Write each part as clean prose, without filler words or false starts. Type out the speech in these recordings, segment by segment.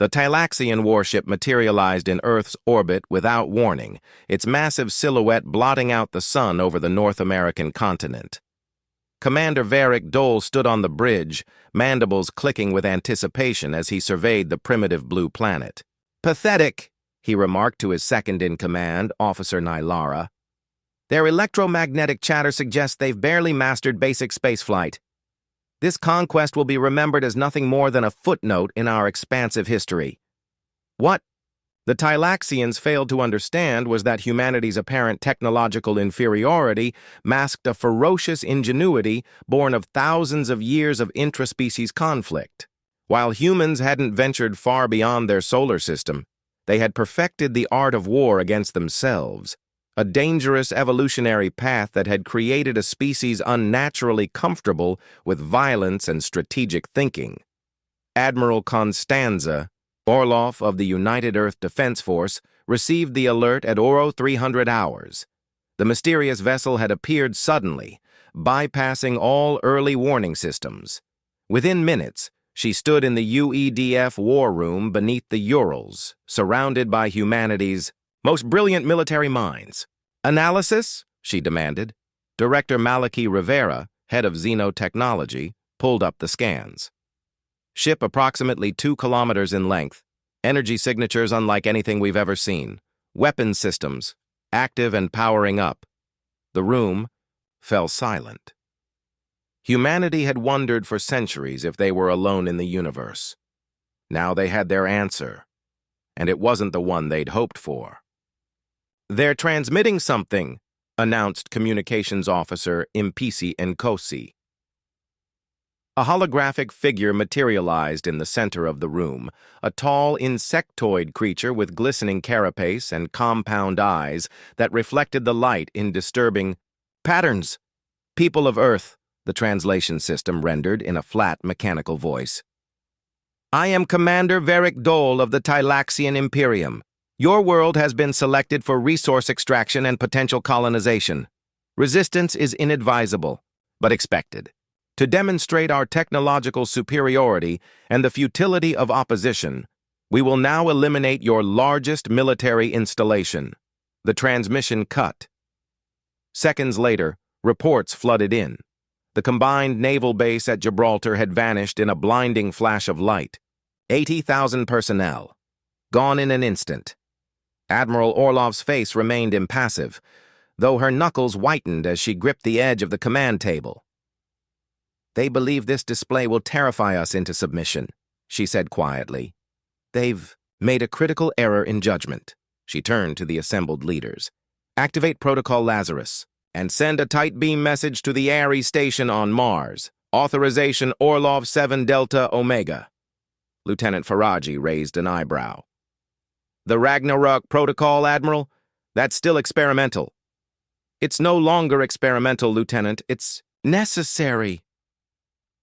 The Tylaxian warship materialized in Earth's orbit without warning, its massive silhouette blotting out the sun over the North American continent. Commander Varric Dole stood on the bridge, mandibles clicking with anticipation as he surveyed the primitive blue planet. "Pathetic," he remarked to his second-in-command, Officer Nylara. "Their electromagnetic chatter suggests they've barely mastered basic spaceflight. This conquest will be remembered as nothing more than a footnote in our expansive history." What the Tylaxians failed to understand was that humanity's apparent technological inferiority masked a ferocious ingenuity born of thousands of years of intraspecies conflict. While humans hadn't ventured far beyond their solar system, they had perfected the art of war against themselves, a dangerous evolutionary path that had created a species unnaturally comfortable with violence and strategic thinking. Admiral Constanza, Orlov of the United Earth Defense Force, received the alert at Oro 300 hours. The mysterious vessel had appeared suddenly, bypassing all early warning systems. Within minutes, she stood in the UEDF war room beneath the Urals, surrounded by humanity's most brilliant military minds. "Analysis?" she demanded. Director Maliki Rivera, head of Xenotechnology, pulled up the scans. Ship approximately 2 kilometers in length. Energy signatures unlike anything we've ever seen. Weapons systems, active and powering up. The room fell silent. Humanity had wondered for centuries if they were alone in the universe. Now they had their answer, and it wasn't the one they'd hoped for. "They're transmitting something," announced Communications Officer Impisi Nkosi. A holographic figure materialized in the center of the room, a tall insectoid creature with glistening carapace and compound eyes that reflected the light in disturbing patterns. "People of Earth," the translation system rendered in a flat mechanical voice. "I am Commander Varric Dole of the Tylaxian Imperium. Your world has been selected for resource extraction and potential colonization. Resistance is inadvisable, but expected. To demonstrate our technological superiority and the futility of opposition, we will now eliminate your largest military installation." The transmission cut. Seconds later, reports flooded in. The combined naval base at Gibraltar had vanished in a blinding flash of light. 80,000 personnel. Gone in an instant. Admiral Orlov's face remained impassive, though her knuckles whitened as she gripped the edge of the command table. "They believe this display will terrify us into submission," she said quietly. "They've made a critical error in judgment." She turned to the assembled leaders. "Activate Protocol Lazarus and send a tight beam message to the Ares station on Mars. Authorization Orlov 7 Delta Omega." Lieutenant Faraji raised an eyebrow. "The Ragnarok Protocol, Admiral? That's still experimental." "It's no longer experimental, Lieutenant. It's necessary."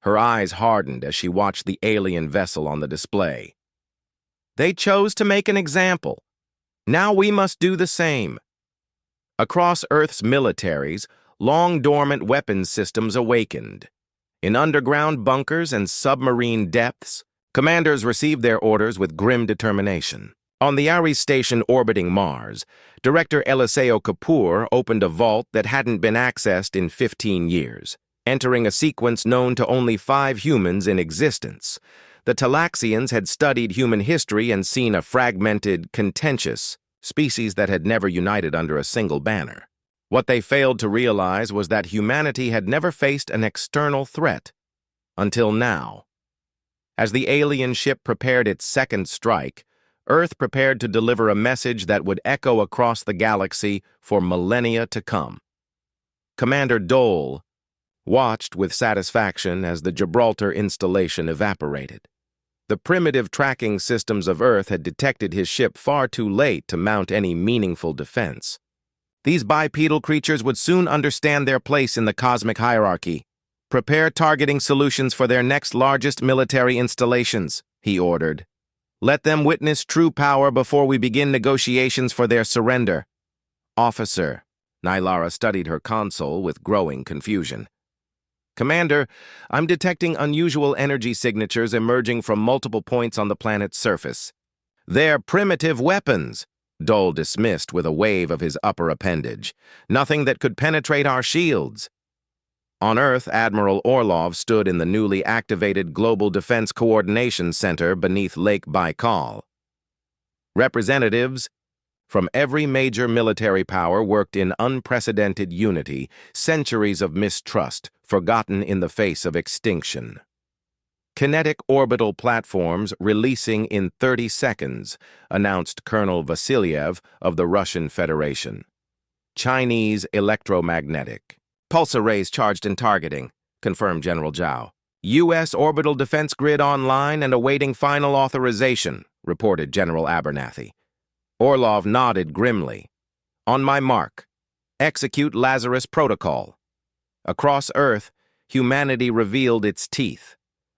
Her eyes hardened as she watched the alien vessel on the display. "They chose to make an example. Now we must do the same." Across Earth's militaries, long-dormant weapons systems awakened. In underground bunkers and submarine depths, commanders received their orders with grim determination. On the Ares station orbiting Mars, Director Eliseo Kapoor opened a vault that hadn't been accessed in 15 years, entering a sequence known to only 5 humans in existence. The Tylaxians had studied human history and seen a fragmented, contentious species that had never united under a single banner. What they failed to realize was that humanity had never faced an external threat until now. As the alien ship prepared its second strike, Earth prepared to deliver a message that would echo across the galaxy for millennia to come. Commander Dole watched with satisfaction as the Gibraltar installation evaporated. The primitive tracking systems of Earth had detected his ship far too late to mount any meaningful defense. These bipedal creatures would soon understand their place in the cosmic hierarchy. "Prepare targeting solutions for their next largest military installations," he ordered. "Let them witness true power before we begin negotiations for their surrender." "Officer," Nylara studied her console with growing confusion. Commander, I'm detecting unusual energy signatures emerging from multiple points on the planet's surface. They're primitive weapons, Dole dismissed with a wave of his upper appendage. Nothing that could penetrate our shields. On Earth, Admiral Orlov stood in the newly activated Global Defense Coordination Center beneath Lake Baikal. Representatives from every major military power worked in unprecedented unity, centuries of mistrust, forgotten in the face of extinction. Kinetic orbital platforms releasing in 30 seconds, announced Colonel Vasilyev of the Russian Federation. Chinese electromagnetic. Pulse arrays charged and targeting, confirmed General Zhao. U.S. orbital defense grid online and awaiting final authorization, reported General Abernathy. Orlov nodded grimly. On my mark. Execute Lazarus Protocol. Across Earth, humanity revealed its teeth.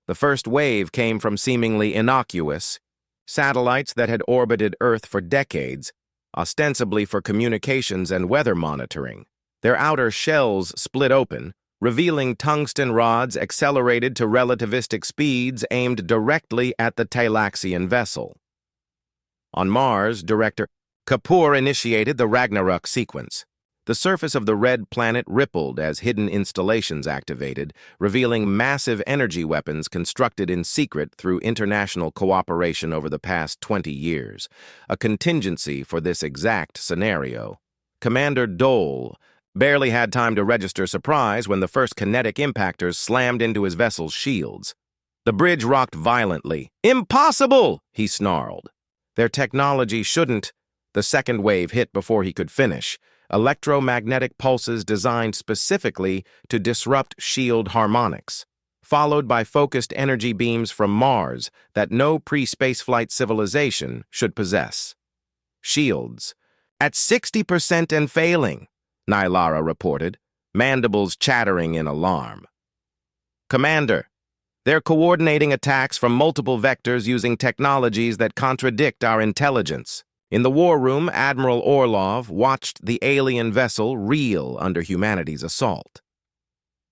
The first wave came from seemingly innocuous satellites that had orbited Earth for decades, ostensibly for communications and weather monitoring. Their outer shells split open, revealing tungsten rods accelerated to relativistic speeds aimed directly at the Talaxian vessel. On Mars, Director Kapoor initiated the Ragnarok sequence. The surface of the red planet rippled as hidden installations activated, revealing massive energy weapons constructed in secret through international cooperation over the past 20 years, a contingency for this exact scenario. Commander Dole barely had time to register surprise when the first kinetic impactors slammed into his vessel's shields. The bridge rocked violently. "Impossible!" he snarled. Their technology shouldn't. The second wave hit before he could finish. Electromagnetic pulses designed specifically to disrupt shield harmonics, followed by focused energy beams from Mars that no pre-spaceflight civilization should possess. Shields. At 60% and failing, Nylara reported, mandibles chattering in alarm. Commander, they're coordinating attacks from multiple vectors using technologies that contradict our intelligence. In the war room, Admiral Orlov watched the alien vessel reel under humanity's assault.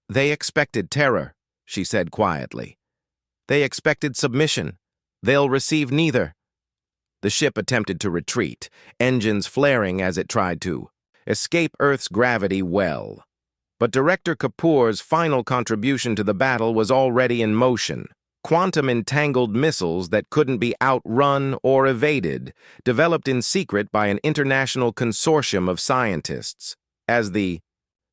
They expected terror, she said quietly. They expected submission. They'll receive neither. The ship attempted to retreat, engines flaring as it tried to escape Earth's gravity well. But Director Kapoor's final contribution to the battle was already in motion. Quantum-entangled missiles that couldn't be outrun or evaded, developed in secret by an international consortium of scientists. As the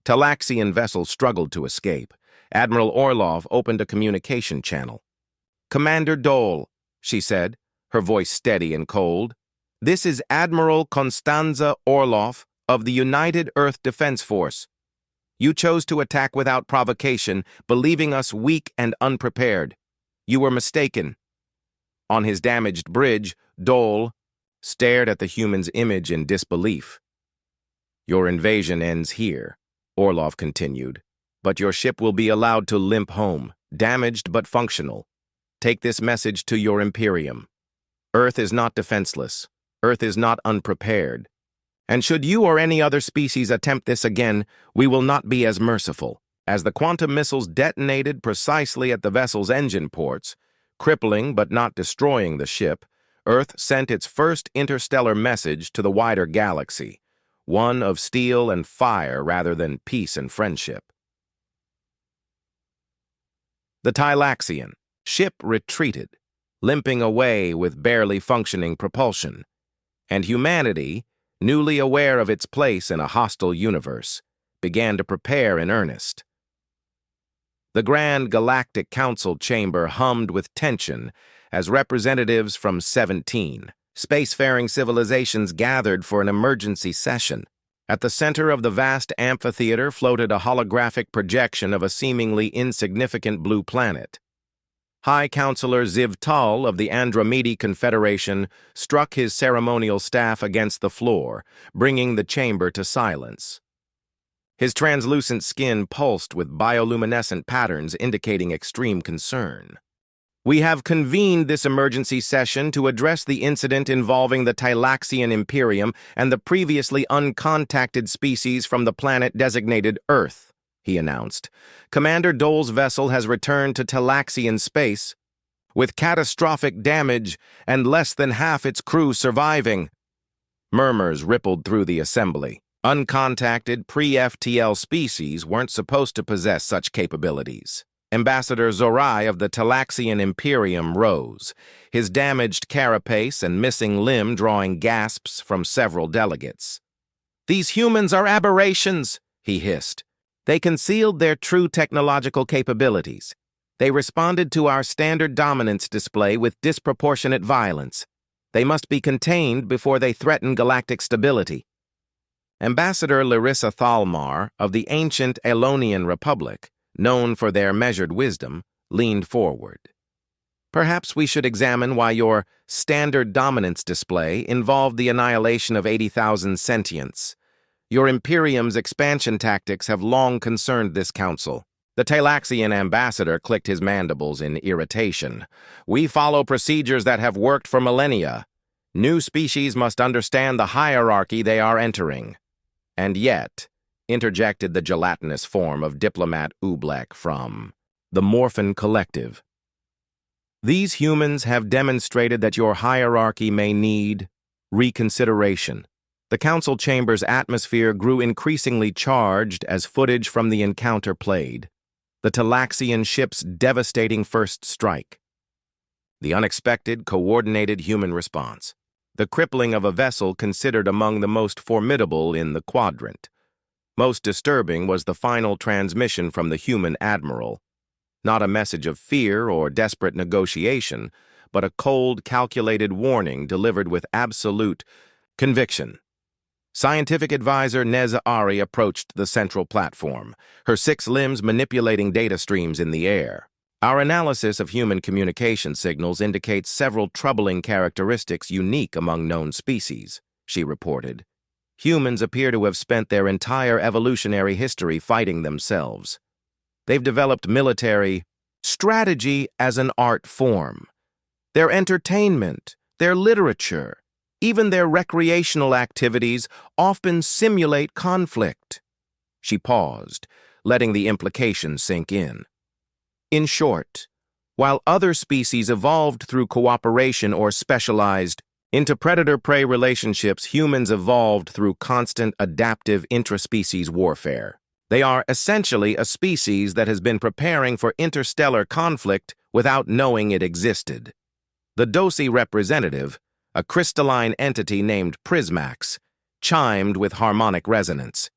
Talaxian vessel struggled to escape, Admiral Orlov opened a communication channel. "Commander Dole," she said, her voice steady and cold. "This is Admiral Konstanza Orlov of the United Earth Defense Force. You chose to attack without provocation, believing us weak and unprepared. You were mistaken." On his damaged bridge, Dole stared at the human's image in disbelief. "Your invasion ends here," Orlov continued, "but your ship will be allowed to limp home, damaged but functional. Take this message to your Imperium. Earth is not defenseless. Earth is not unprepared. And should you or any other species attempt this again, we will not be as merciful." As the quantum missiles detonated precisely at the vessel's engine ports, crippling but not destroying the ship, Earth sent its first interstellar message to the wider galaxy, one of steel and fire rather than peace and friendship. The Talaxian ship retreated, limping away with barely functioning propulsion, and humanity, newly aware of its place in a hostile universe, began to prepare in earnest. The Grand Galactic Council chamber hummed with tension as representatives from 17 spacefaring civilizations gathered for an emergency session. At the center of the vast amphitheater floated a holographic projection of a seemingly insignificant blue planet. High Counselor Ziv Tal of the Andromeda Confederation struck his ceremonial staff against the floor, bringing the chamber to silence. His translucent skin pulsed with bioluminescent patterns indicating extreme concern. "We have convened this emergency session to address the incident involving the Talaxian Imperium and the previously uncontacted species from the planet designated Earth," he announced. "Commander Dole's vessel has returned to Talaxian space, with catastrophic damage and less than half its crew surviving." Murmurs rippled through the assembly. Uncontacted, pre-FTL species weren't supposed to possess such capabilities. Ambassador Zorai of the Talaxian Imperium rose, his damaged carapace and missing limb drawing gasps from several delegates. "These humans are aberrations," he hissed. "They concealed their true technological capabilities. They responded to our standard dominance display with disproportionate violence. They must be contained before they threaten galactic stability." Ambassador Larissa Thalmar of the ancient Elonian Republic, known for their measured wisdom, leaned forward. "Perhaps we should examine why your standard dominance display involved the annihilation of 80,000 sentients. Your Imperium's expansion tactics have long concerned this council." The Talaxian ambassador clicked his mandibles in irritation. "We follow procedures that have worked for millennia. New species must understand the hierarchy they are entering." "And yet," interjected the gelatinous form of diplomat Ublek from the Morphin Collective, "these humans have demonstrated that your hierarchy may need reconsideration." The council chamber's atmosphere grew increasingly charged as footage from the encounter played. The Talaxian ship's devastating first strike. The unexpected, coordinated human response. The crippling of a vessel considered among the most formidable in the quadrant. Most disturbing was the final transmission from the human admiral. Not a message of fear or desperate negotiation, but a cold, calculated warning delivered with absolute conviction. Scientific advisor Neza Ari approached the central platform, her 6 limbs manipulating data streams in the air. "Our analysis of human communication signals indicates several troubling characteristics unique among known species," she reported. "Humans appear to have spent their entire evolutionary history fighting themselves. They've developed military strategy as an art form. Their entertainment, their literature, even their recreational activities often simulate conflict." She paused, letting the implication sink in. "In short, while other species evolved through cooperation or specialized into predator-prey relationships, humans evolved through constant adaptive intraspecies warfare. They are essentially a species that has been preparing for interstellar conflict without knowing it existed." The Dosi representative, a crystalline entity named Prismax, chimed with harmonic resonance.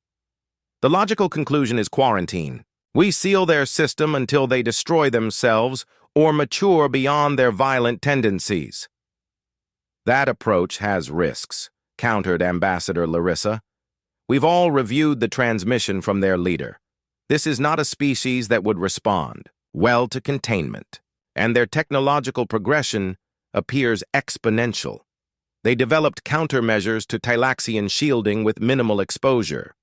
"The logical conclusion is quarantine. We seal their system until they destroy themselves or mature beyond their violent tendencies." "That approach has risks," countered Ambassador Larissa. "We've all reviewed the transmission from their leader. This is not a species that would respond well to containment, and their technological progression appears exponential. They developed countermeasures to Talaxian shielding with minimal exposure."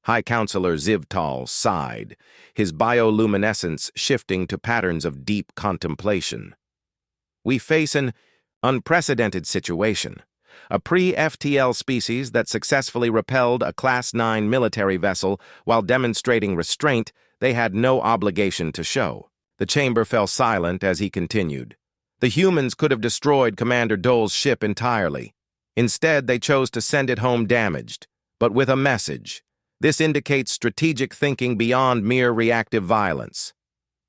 High Counselor Zivtal sighed, his bioluminescence shifting to patterns of deep contemplation. "We face an unprecedented situation. A pre-FTL species that successfully repelled a Class 9 military vessel while demonstrating restraint they had no obligation to show." The chamber fell silent as he continued. "The humans could have destroyed Commander Dole's ship entirely. Instead, they chose to send it home damaged, but with a message. This indicates strategic thinking beyond mere reactive violence."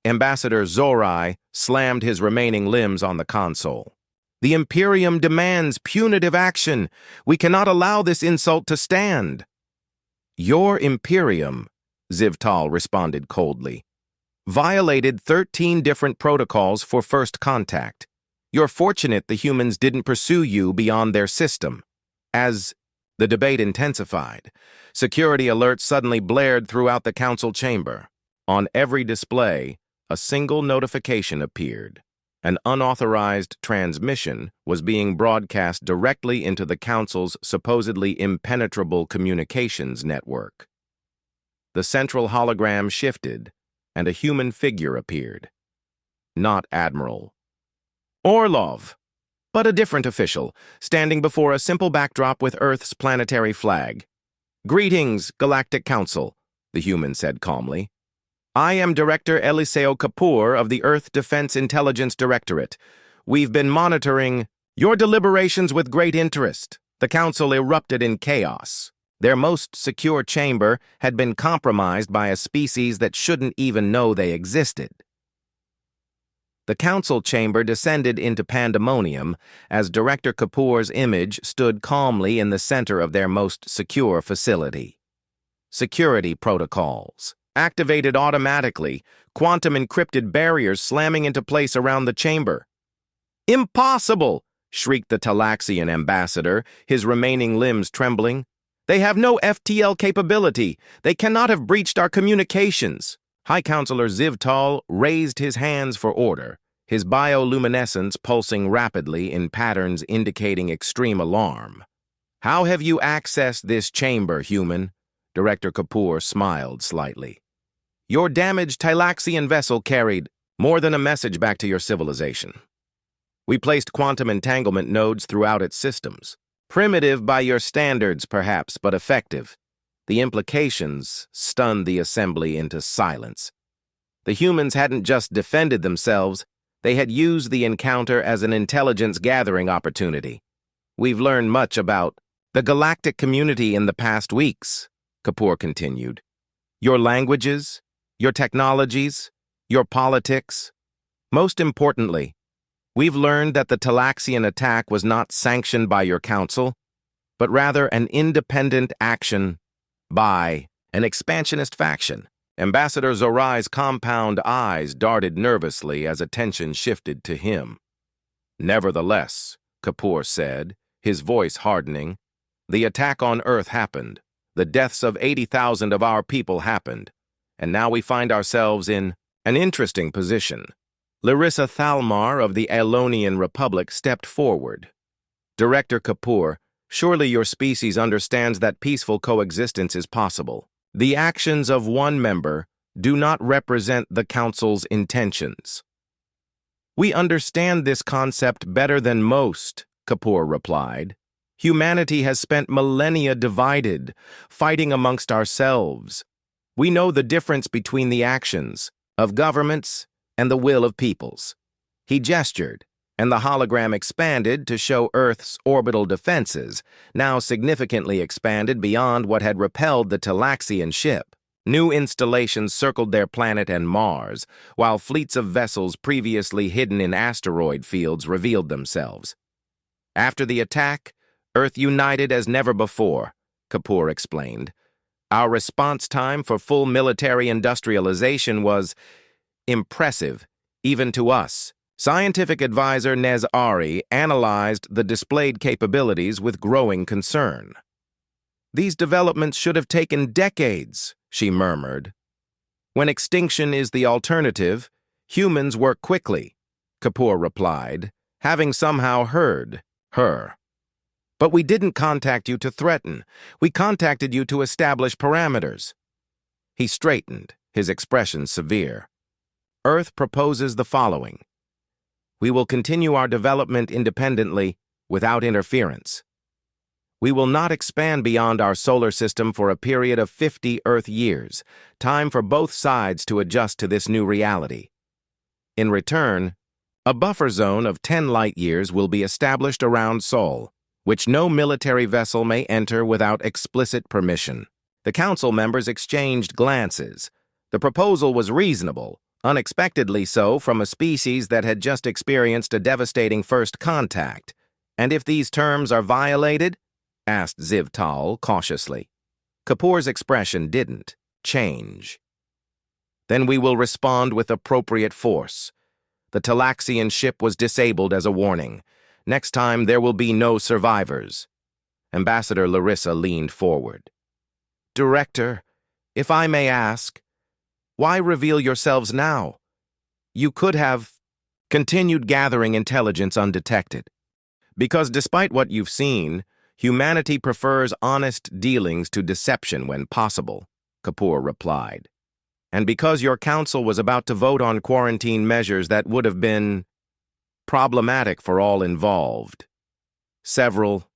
Ambassador Zorai slammed his remaining limbs on the console. "The Imperium demands punitive action. We cannot allow this insult to stand." "Your Imperium," Zivtal responded coldly, "violated 13 different protocols for first contact. You're fortunate the humans didn't pursue you beyond their system." As the debate intensified, security alerts suddenly blared throughout the council chamber. On every display, a single notification appeared. An unauthorized transmission was being broadcast directly into the council's supposedly impenetrable communications network. The central hologram shifted, and a human figure appeared. Not Admiral Orlov, but a different official, standing before a simple backdrop with Earth's planetary flag. "Greetings, Galactic Council," the human said calmly. I am Director Eliseo Kapoor of the Earth Defense Intelligence Directorate. We've been monitoring your deliberations with great interest. The council erupted in chaos. Their most secure chamber had been compromised by a species that shouldn't even know they existed. The council chamber descended into pandemonium as Director Kapoor's image stood calmly in the center of their most secure facility. Security protocols. Activated automatically, quantum-encrypted barriers slamming into place around the chamber. Impossible! Shrieked the Talaxian ambassador, his remaining limbs trembling. They have no FTL capability. They cannot have breached our communications. High Counselor Zivtal raised his hands for order, his bioluminescence pulsing rapidly in patterns indicating extreme alarm. How have you accessed this chamber, human? Director Kapoor smiled slightly. Your damaged Talaxian vessel carried more than a message back to your civilization. We placed quantum entanglement nodes throughout its systems. Primitive by your standards, perhaps, but effective. The implications stunned the assembly into silence. The humans hadn't just defended themselves, they had used the encounter as an intelligence-gathering opportunity. We've learned much about the galactic community in the past weeks, Kapoor continued. Your languages, your technologies, your politics. Most importantly, we've learned that the Talaxian attack was not sanctioned by your council, but rather an independent action by an expansionist faction. Ambassador Zorai's compound eyes darted nervously as attention shifted to him. Nevertheless, Kapoor said, his voice hardening, the attack on Earth happened. The deaths of 80,000 of our people happened. And now we find ourselves in an interesting position. Larissa Thalmar of the Aelonian Republic stepped forward. Director Kapoor, surely your species understands that peaceful coexistence is possible. The actions of one member do not represent the Council's intentions. We understand this concept better than most, Kapoor replied. Humanity has spent millennia divided, fighting amongst ourselves. We know the difference between the actions of governments and the will of peoples. He gestured, and the hologram expanded to show Earth's orbital defenses, now significantly expanded beyond what had repelled the Talaxian ship. New installations circled their planet and Mars, while fleets of vessels previously hidden in asteroid fields revealed themselves. After the attack, Earth united as never before, Kapoor explained. Our response time for full military industrialization was impressive, even to us. Scientific advisor Nez Ari analyzed the displayed capabilities with growing concern. These developments should have taken decades, she murmured. When extinction is the alternative, humans work quickly, Kapoor replied, having somehow heard her. But we didn't contact you to threaten. We contacted you to establish parameters. He straightened, his expression severe. Earth proposes the following. We will continue our development independently, without interference. We will not expand beyond our solar system for a period of 50 Earth years, time for both sides to adjust to this new reality. In return, a buffer zone of 10 light-years will be established around Sol, which no military vessel may enter without explicit permission. The council members exchanged glances. The proposal was reasonable, unexpectedly so from a species that had just experienced a devastating first contact. And if these terms are violated? Asked Zivtal cautiously. Kapoor's expression didn't change. Then we will respond with appropriate force. The Talaxian ship was disabled as a warning. Next time, there will be no survivors. Ambassador Larissa leaned forward. Director, if I may ask, why reveal yourselves now? You could have continued gathering intelligence undetected. Because despite what you've seen, humanity prefers honest dealings to deception when possible, Kapoor replied. And because your council was about to vote on quarantine measures that would have been problematic for all involved. Several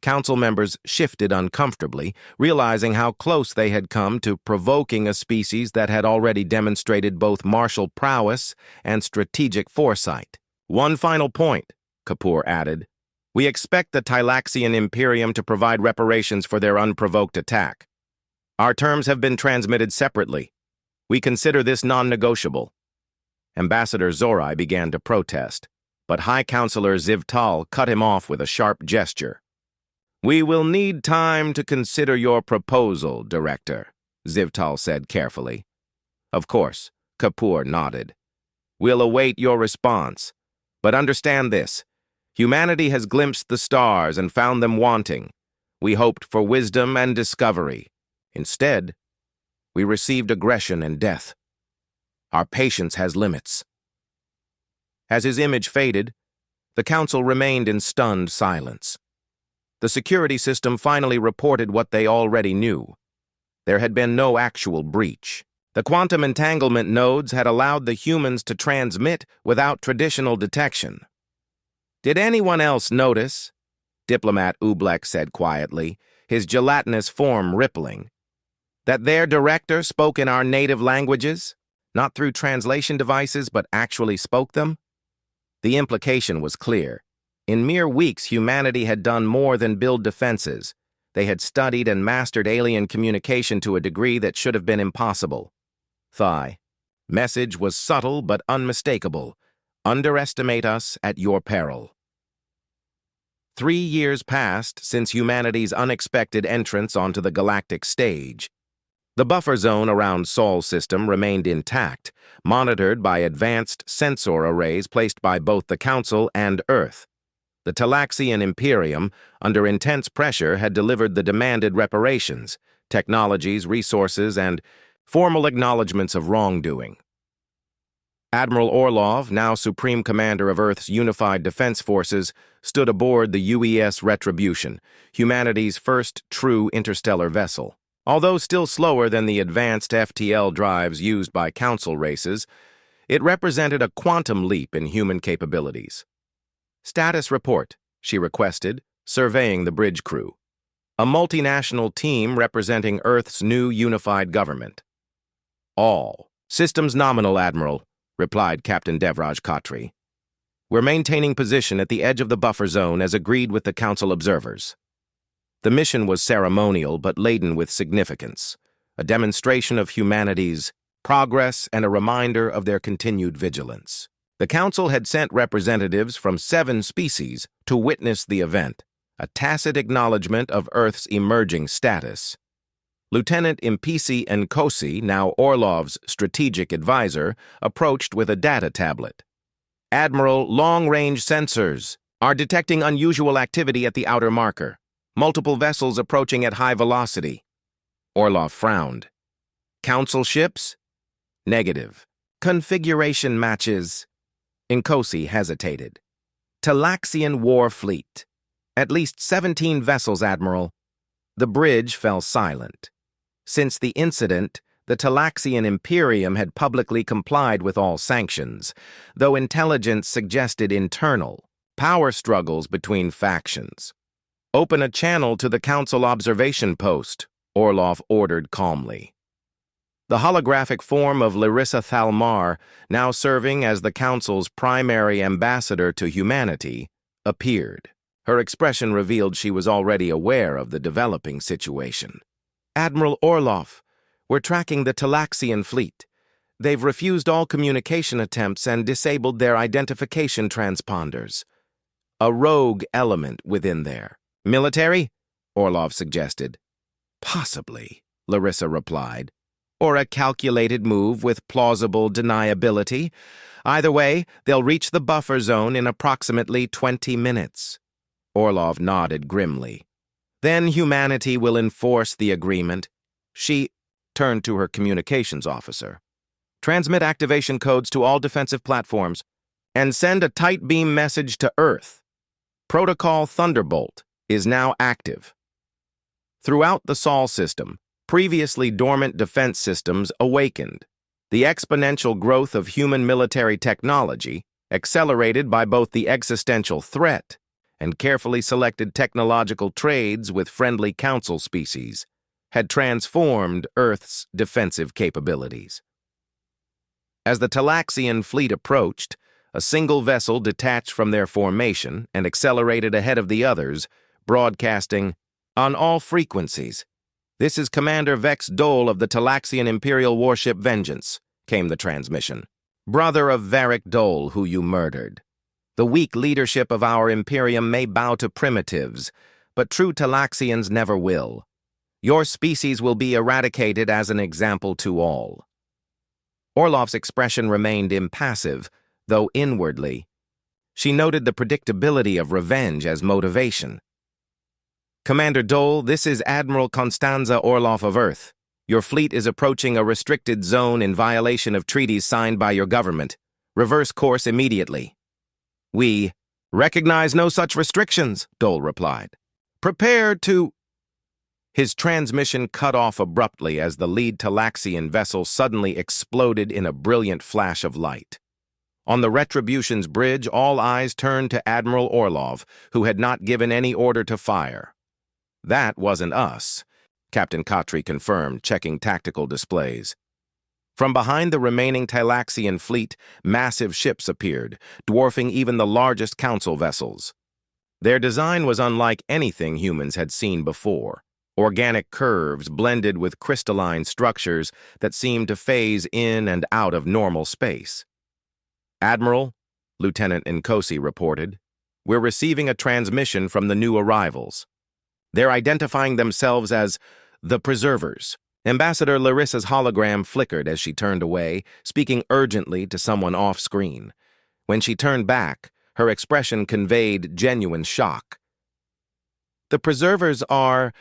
Council members shifted uncomfortably, realizing how close they had come to provoking a species that had already demonstrated both martial prowess and strategic foresight. "One final point," Kapoor added. "We expect the Tylaxian Imperium to provide reparations for their unprovoked attack. Our terms have been transmitted separately. We consider this non-negotiable." Ambassador Zorai began to protest, but High Counselor Zivtal cut him off with a sharp gesture. "We will need time to consider your proposal, Director," Zivtal said carefully. "Of course," Kapoor nodded. "We'll await your response. But understand this. Humanity has glimpsed the stars and found them wanting. We hoped for wisdom and discovery. Instead, we received aggression and death. Our patience has limits." As his image faded, the Council remained in stunned silence. The security system finally reported what they already knew. There had been no actual breach. The quantum entanglement nodes had allowed the humans to transmit without traditional detection. "Did anyone else notice?" Diplomat Ublek said quietly, his gelatinous form rippling. "That their director spoke in our native languages? Not through translation devices, but actually spoke them?" The implication was clear. In mere weeks, humanity had done more than build defenses. They had studied and mastered alien communication to a degree that should have been impossible. Thigh. Message was subtle but unmistakable. Underestimate us at your peril. 3 years passed since humanity's unexpected entrance onto the galactic stage. The buffer zone around Sol system remained intact, monitored by advanced sensor arrays placed by both the Council and Earth. The Tylaxian Imperium, under intense pressure, had delivered the demanded reparations, technologies, resources, and formal acknowledgments of wrongdoing. Admiral Orlov, now Supreme Commander of Earth's Unified Defense Forces, stood aboard the UES Retribution, humanity's first true interstellar vessel. Although still slower than the advanced FTL drives used by Council races, it represented a quantum leap in human capabilities. "Status report," she requested, surveying the bridge crew. "A multinational team representing Earth's new unified government." "All. Systems nominal, Admiral," replied Captain Devraj Khatri. "We're maintaining position at the edge of the buffer zone as agreed with the Council observers." The mission was ceremonial but laden with significance, a demonstration of humanity's progress and a reminder of their continued vigilance. The Council had sent representatives from 7 species to witness the event, a tacit acknowledgement of Earth's emerging status. Lieutenant Impisi Nkosi, now Orlov's strategic advisor, approached with a data tablet. "Admiral, long-range sensors are detecting unusual activity at the outer marker. Multiple vessels approaching at high velocity." Orlov frowned. "Council ships?" "Negative. Configuration matches." Nkosi hesitated. "Tylaxian War Fleet. At least 17 vessels, Admiral." The bridge fell silent. Since the incident, the Tylaxian Imperium had publicly complied with all sanctions, though intelligence suggested internal power struggles between factions. "Open a channel to the Council observation post," Orlov ordered calmly. The holographic form of Larissa Thalmar, now serving as the Council's primary ambassador to humanity, appeared. Her expression revealed she was already aware of the developing situation. "Admiral Orlov, we're tracking the Tylaxian fleet. They've refused all communication attempts and disabled their identification transponders. A rogue element within there." "Military?" Orlov suggested. "Possibly," Larissa replied. "Or a calculated move with plausible deniability. Either way, they'll reach the buffer zone in approximately 20 minutes. Orlov nodded grimly. "Then humanity will enforce the agreement." She turned to her communications officer. "Transmit activation codes to all defensive platforms and send a tight beam message to Earth. Protocol Thunderbolt is now active." Throughout the Sol system, previously dormant defense systems awakened. The exponential growth of human military technology, accelerated by both the existential threat and carefully selected technological trades with friendly council species had transformed Earth's defensive capabilities. As the Talaxian fleet approached, a single vessel detached from their formation and accelerated ahead of the others, broadcasting, "On all frequencies, this is Commander Vex Dole of the Talaxian Imperial warship Vengeance," came the transmission. "Brother of Varric Dole, who you murdered. The weak leadership of our Imperium may bow to primitives, but true Talaxians never will. Your species will be eradicated as an example to all." Orlov's expression remained impassive, though inwardly she noted the predictability of revenge as motivation. "Commander Dole, this is Admiral Constanza Orlov of Earth. Your fleet is approaching a restricted zone in violation of treaties signed by your government. Reverse course immediately." "We recognize no such restrictions," Dole replied. "Prepare to—" His transmission cut off abruptly as the lead Talaxian vessel suddenly exploded in a brilliant flash of light. On the Retribution's bridge, all eyes turned to Admiral Orlov, who had not given any order to fire. "That wasn't us," Captain Khatri confirmed, checking tactical displays. From behind the remaining Talaxian fleet, massive ships appeared, dwarfing even the largest council vessels. Their design was unlike anything humans had seen before. Organic curves blended with crystalline structures that seemed to phase in and out of normal space. "Admiral," Lieutenant Nkosi reported, "we're receiving a transmission from the new arrivals. They're identifying themselves as the Preservers." Ambassador Larissa's hologram flickered as she turned away, speaking urgently to someone off-screen. When she turned back, her expression conveyed genuine shock. "The Preservers are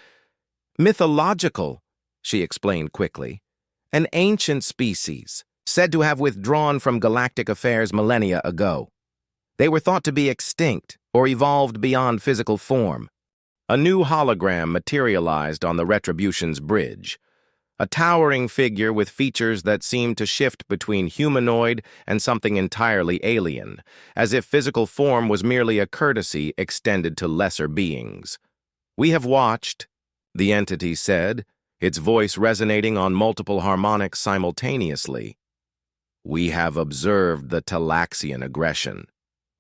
mythological," she explained quickly. "An ancient species, said to have withdrawn from galactic affairs millennia ago. They were thought to be extinct or evolved beyond physical form." A new hologram materialized on the Retribution's bridge. A towering figure with features that seemed to shift between humanoid and something entirely alien, as if physical form was merely a courtesy extended to lesser beings. "We have watched," the entity said, its voice resonating on multiple harmonics simultaneously. "We have observed the Talaxian aggression.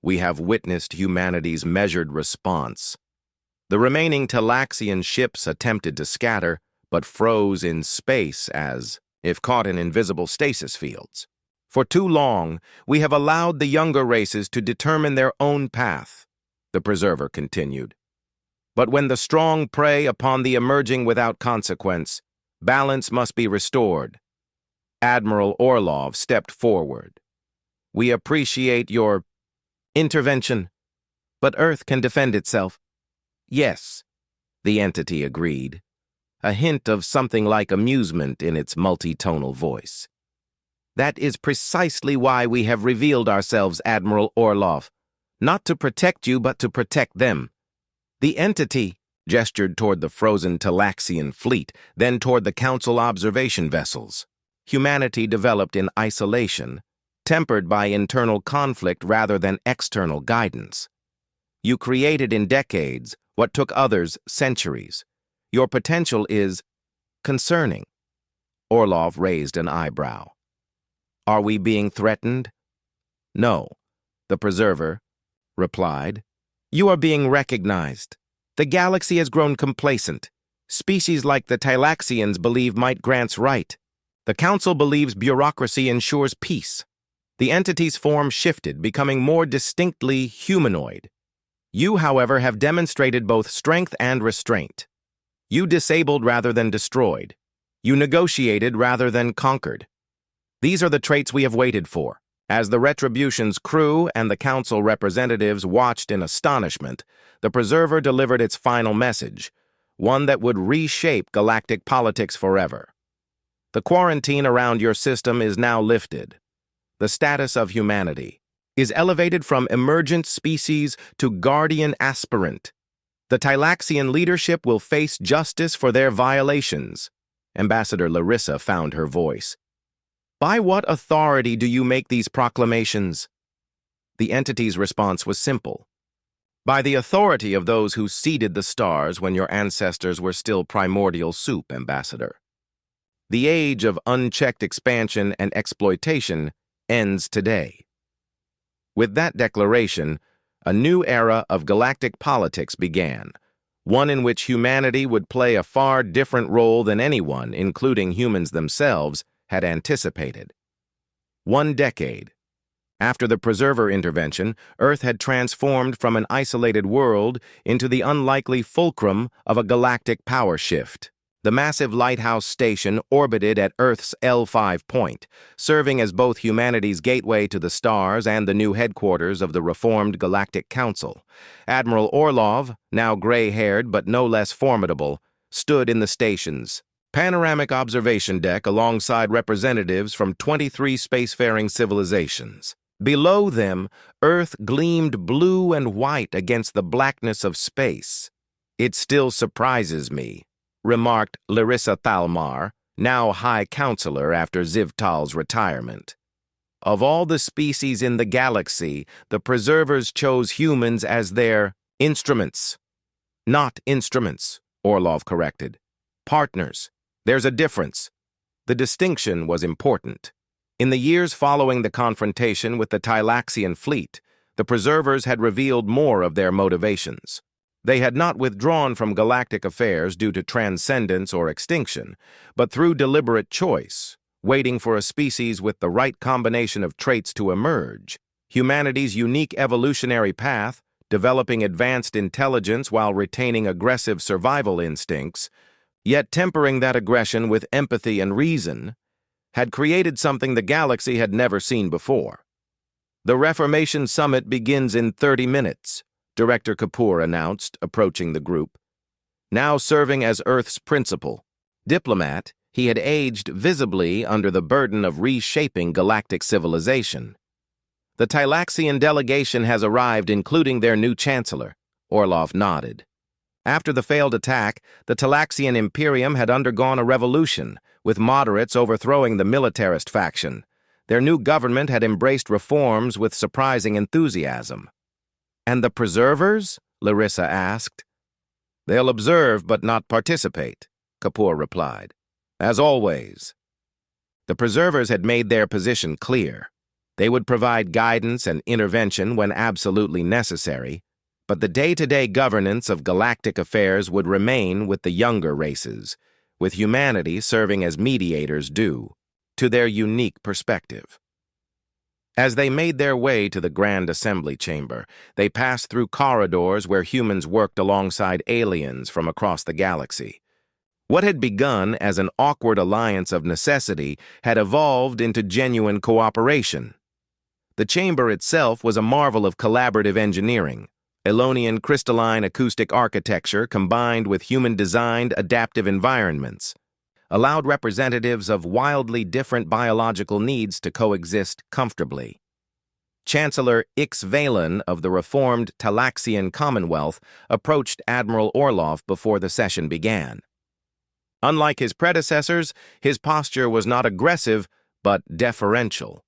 We have witnessed humanity's measured response. The remaining Talaxian ships attempted to scatter, but froze in space as if caught in invisible stasis fields. For too long, we have allowed the younger races to determine their own path," the Preserver continued. "But when the strong prey upon the emerging without consequence, balance must be restored." Admiral Orlov stepped forward. "We appreciate your intervention, but Earth can defend itself." "Yes," the entity agreed, a hint of something like amusement in its multitonal voice. "That is precisely why we have revealed ourselves, Admiral Orlov. Not to protect you, but to protect them." The entity gestured toward the frozen Talaxian fleet, then toward the Council observation vessels. Humanity developed in isolation, tempered by internal conflict rather than external guidance. You created in decades what took others centuries. Your potential is concerning." Orlov raised an eyebrow. "Are we being threatened?" "No," the Preserver replied. "You are being recognized. The galaxy has grown complacent. Species like the Talaxians believe might grants right. The Council believes bureaucracy ensures peace. The entity's form shifted, becoming more distinctly humanoid. You, however, have demonstrated both strength and restraint. You disabled rather than destroyed. You negotiated rather than conquered. These are the traits we have waited for." As the Retribution's crew and the Council representatives watched in astonishment, the Preserver delivered its final message, one that would reshape galactic politics forever. "The quarantine around your system is now lifted. The status of humanity is elevated from emergent species to guardian aspirant. The Talaxian leadership will face justice for their violations." Ambassador Larissa found her voice. "By what authority do you make these proclamations?" The entity's response was simple. By the authority of those who seeded the stars when your ancestors were still primordial soup, Ambassador. The age of unchecked expansion and exploitation ends today. With that declaration, a new era of galactic politics began, one in which humanity would play a far different role than anyone, including humans themselves, had anticipated. 1 decade after the Preserver intervention, Earth had transformed from an isolated world into the unlikely fulcrum of a galactic power shift. The massive lighthouse station orbited at Earth's L5 point, serving as both humanity's gateway to the stars and the new headquarters of the reformed Galactic Council. Admiral Orlov, now gray-haired but no less formidable, stood in the station's panoramic observation deck alongside representatives from 23 spacefaring civilizations. Below them, Earth gleamed blue and white against the blackness of space. "It still surprises me," remarked Larissa Thalmar, now High Counselor after Zivtal's retirement. "Of all the species in the galaxy, the Preservers chose humans as their instruments." "Not instruments," Orlov corrected. "Partners. There's a difference." The distinction was important. In the years following the confrontation with the Tylaxian fleet, the Preservers had revealed more of their motivations. They had not withdrawn from galactic affairs due to transcendence or extinction, but through deliberate choice, waiting for a species with the right combination of traits to emerge. Humanity's unique evolutionary path, developing advanced intelligence while retaining aggressive survival instincts, yet tempering that aggression with empathy and reason, had created something the galaxy had never seen before. "The Reformation Summit begins in 30 minutes, Director Kapoor announced, approaching the group. Now serving as Earth's principal diplomat, he had aged visibly under the burden of reshaping galactic civilization. "The Tylaxian delegation has arrived, including their new chancellor," Orlov nodded. After the failed attack, the Tylaxian Imperium had undergone a revolution, with moderates overthrowing the militarist faction. Their new government had embraced reforms with surprising enthusiasm. "And the Preservers?" Larissa asked. "They'll observe but not participate," Kapoor replied. "As always." The Preservers had made their position clear. They would provide guidance and intervention when absolutely necessary, but the day-to-day governance of galactic affairs would remain with the younger races, with humanity serving as mediators due to their unique perspective. As they made their way to the Grand Assembly Chamber, they passed through corridors where humans worked alongside aliens from across the galaxy. What had begun as an awkward alliance of necessity had evolved into genuine cooperation. The chamber itself was a marvel of collaborative engineering. Elonian crystalline acoustic architecture combined with human-designed adaptive environments allowed representatives of wildly different biological needs to coexist comfortably. Chancellor Ix Valen of the reformed Tylaxian Commonwealth approached Admiral Orlov before the session began. Unlike his predecessors, his posture was not aggressive, but deferential.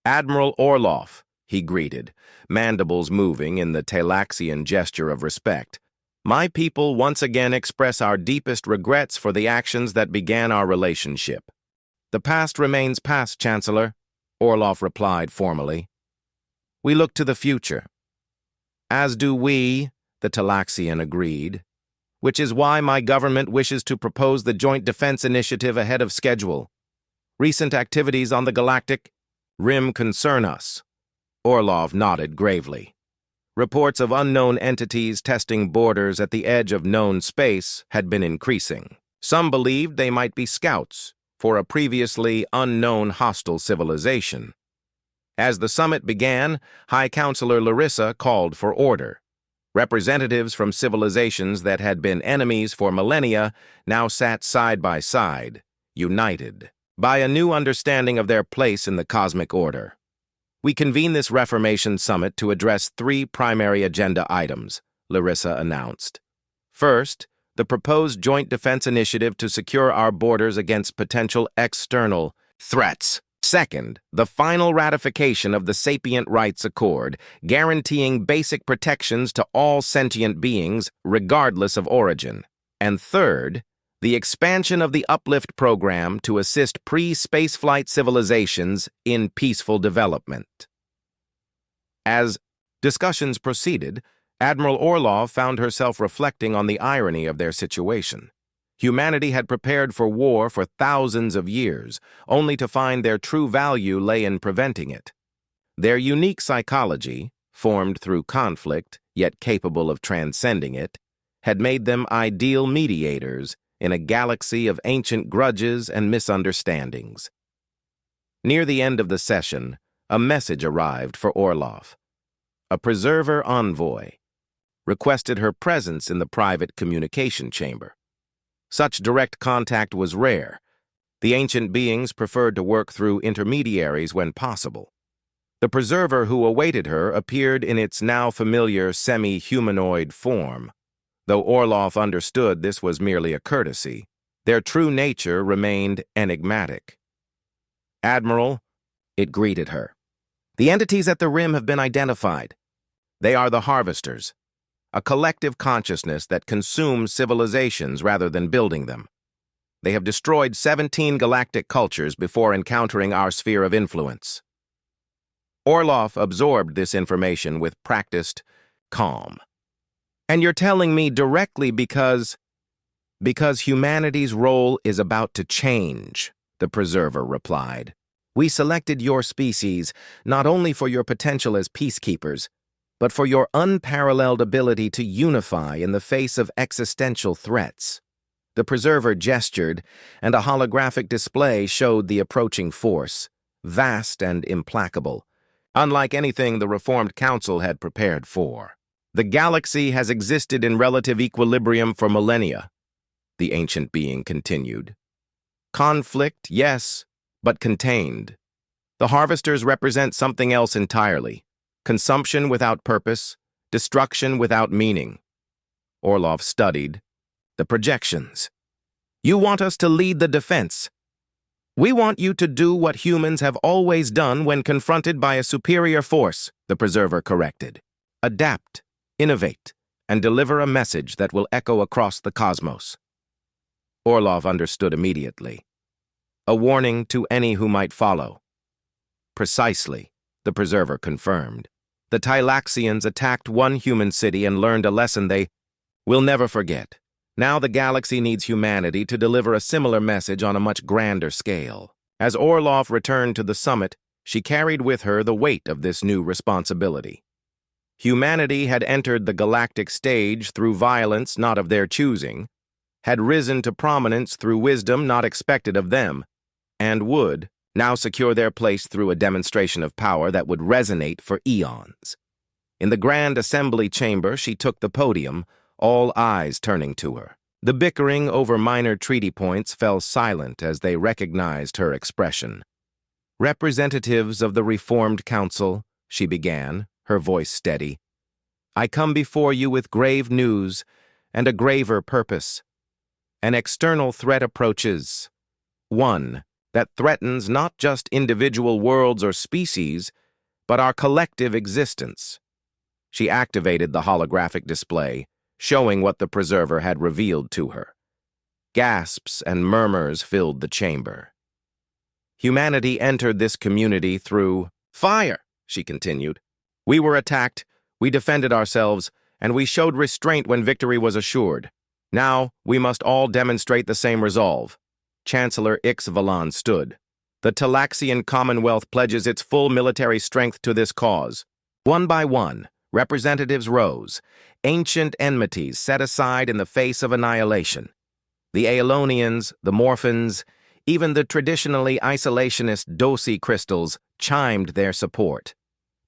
"Admiral Orlov," he greeted, mandibles moving in the Tylaxian gesture of respect. "My people once again express our deepest regrets for the actions that began our relationship." "The past remains past, Chancellor," Orlov replied formally. "We look to the future." "As do we," the Tylaxian agreed, "which is why my government wishes to propose the Joint Defense Initiative ahead of schedule. Recent activities on the Galactic Rim concern us." Orlov nodded gravely. Reports of unknown entities testing borders at the edge of known space had been increasing. Some believed they might be scouts for a previously unknown hostile civilization. As the summit began, High Counselor Larissa called for order. Representatives from civilizations that had been enemies for millennia now sat side by side, united by a new understanding of their place in the cosmic order. "We convene this Reformation Summit to address 3 primary agenda items," Larissa announced. "First, the proposed Joint Defense Initiative to secure our borders against potential external threats." Second, the final ratification of the Sapient Rights Accord, guaranteeing basic protections to all sentient beings, regardless of origin. And third, the expansion of the Uplift program to assist pre-spaceflight civilizations in peaceful development. As discussions proceeded, Admiral Orlov found herself reflecting on the irony of their situation. Humanity had prepared for war for thousands of years, only to find their true value lay in preventing it. Their unique psychology, formed through conflict, yet capable of transcending it, had made them ideal mediators in a galaxy of ancient grudges and misunderstandings. Near the end of the session, a message arrived for Orlov. A preserver envoy requested her presence in the private communication chamber. Such direct contact was rare. The ancient beings preferred to work through intermediaries when possible. The preserver who awaited her appeared in its now familiar semi-humanoid form. Though Orlov understood this was merely a courtesy, their true nature remained enigmatic. "Admiral," it greeted her, "the entities at the rim have been identified. They are the Harvesters, a collective consciousness that consumes civilizations rather than building them. They have destroyed 17 galactic cultures before encountering our sphere of influence." Orlov absorbed this information with practiced calm. "And you're telling me directly because humanity's role is about to change," the preserver replied. "We selected your species not only for your potential as peacekeepers, but for your unparalleled ability to unify in the face of existential threats." The preserver gestured, and a holographic display showed the approaching force, vast and implacable, unlike anything the Reformed Council had prepared for. "The galaxy has existed in relative equilibrium for millennia," the ancient being continued. "Conflict, yes, but contained. The Harvesters represent something else entirely. Consumption without purpose, destruction without meaning." Orlov studied the projections. "You want us to lead the defense. We want you to do what humans have always done when confronted by a superior force," the preserver corrected. "Adapt, innovate, and deliver a message that will echo across the cosmos." Orlov understood immediately. A warning to any who might follow. "Precisely," the preserver confirmed. "The Tylaxians attacked one human city and learned a lesson they will never forget. Now the galaxy needs humanity to deliver a similar message on a much grander scale." As Orlov returned to the summit, she carried with her the weight of this new responsibility. Humanity had entered the galactic stage through violence not of their choosing, had risen to prominence through wisdom not expected of them, and would now secure their place through a demonstration of power that would resonate for eons. In the grand assembly chamber, she took the podium, all eyes turning to her. The bickering over minor treaty points fell silent as they recognized her expression. "Representatives of the Reformed Council," she began, her voice steady, "I come before you with grave news and a graver purpose. An external threat approaches. One that threatens not just individual worlds or species, but our collective existence." She activated the holographic display, showing what the preserver had revealed to her. Gasps and murmurs filled the chamber. "Humanity entered this community through fire," she continued. "We were attacked, we defended ourselves, and we showed restraint when victory was assured. Now we must all demonstrate the same resolve." Chancellor Ixvalan stood. "The Talaxian Commonwealth pledges its full military strength to this cause." One by one, representatives rose, ancient enmities set aside in the face of annihilation. The Aelonians, the Morphans, even the traditionally isolationist Dosi crystals chimed their support.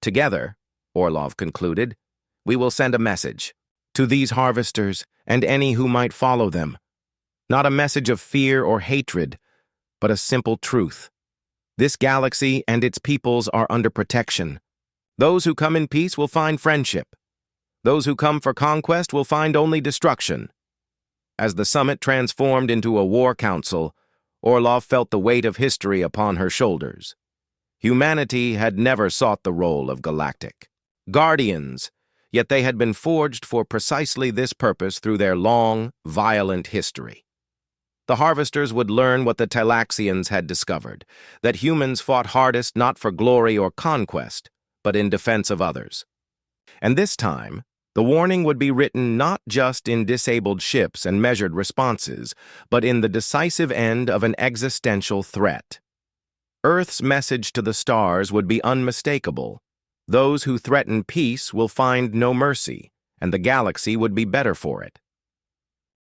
"Together," Orlov concluded, "we will send a message to these harvesters and any who might follow them. Not a message of fear or hatred, but a simple truth. This galaxy and its peoples are under protection. Those who come in peace will find friendship. Those who come for conquest will find only destruction." As the summit transformed into a war council, Orlov felt the weight of history upon her shoulders. Humanity had never sought the role of galactic guardians, yet they had been forged for precisely this purpose through their long, violent history. The Harvesters would learn what the Talaxians had discovered, that humans fought hardest not for glory or conquest, but in defense of others. And this time, the warning would be written not just in disabled ships and measured responses, but in the decisive end of an existential threat. Earth's message to the stars would be unmistakable. Those who threaten peace will find no mercy, and the galaxy would be better for it.